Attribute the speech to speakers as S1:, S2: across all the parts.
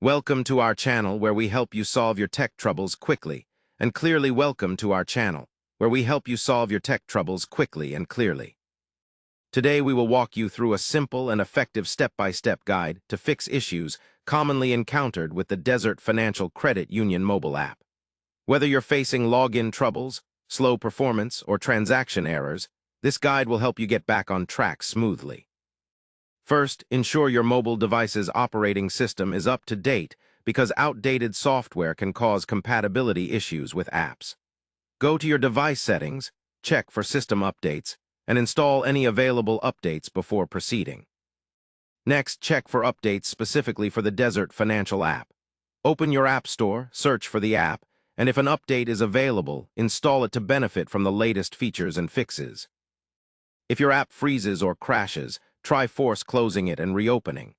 S1: Welcome to our channel where we help you solve your tech troubles quickly, and clearly welcome to our channel where we help you solve your tech troubles quickly and clearly. Today we will walk you through a simple and effective step-by-step guide to fix issues commonly encountered with the Desert Financial Credit Union mobile app. Whether you're facing login troubles, slow performance, or transaction errors, this guide will help you get back on track smoothly. First, ensure your mobile device's operating system is up to date because outdated software can cause compatibility issues with apps. Go to your device settings, check for system updates, and install any available updates before proceeding. Next, check for updates specifically for the Desert Financial app. Open your App Store, search for the app, and if an update is available, install it to benefit from the latest features and fixes. If your app freezes or crashes, try force closing it and reopening.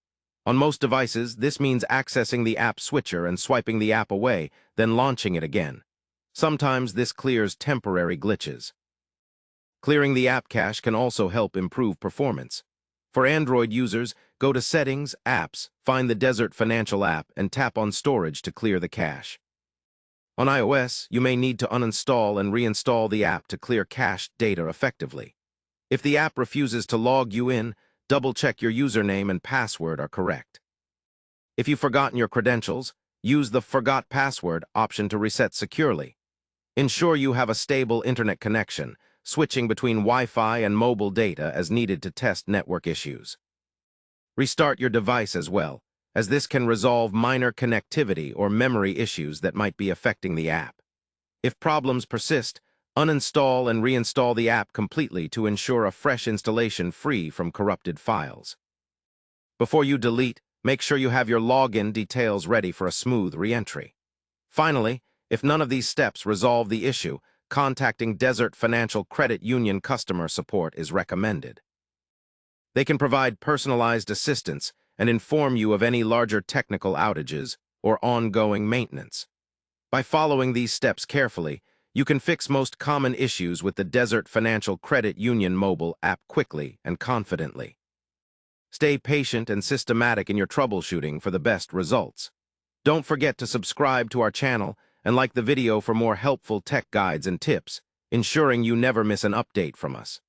S1: On most devices, this means accessing the app switcher and swiping the app away, then launching it again. Sometimes this clears temporary glitches. Clearing the app cache can also help improve performance. For Android users, go to Settings, Apps, find the Desert Financial app, and tap on Storage to clear the cache. On iOS, you may need to uninstall and reinstall the app to clear cached data effectively. If the app refuses to log you in, double-check your username and password are correct. If you've forgotten your credentials, use the Forgot Password option to reset securely. Ensure you have a stable internet connection, switching between Wi-Fi and mobile data as needed to test network issues. Restart your device as well, as this can resolve minor connectivity or memory issues that might be affecting the app. If problems persist, uninstall and reinstall the app completely to ensure a fresh installation free from corrupted files. Before you delete, make sure you have your login details ready for a smooth re-entry. Finally, if none of these steps resolve the issue, contacting Desert Financial Credit Union customer support is recommended. They can provide personalized assistance and inform you of any larger technical outages or ongoing maintenance. By following these steps carefully, you can fix most common issues with the Desert Financial Credit Union mobile app quickly and confidently. Stay patient and systematic in your troubleshooting for the best results. Don't forget to subscribe to our channel and like the video for more helpful tech guides and tips, ensuring you never miss an update from us.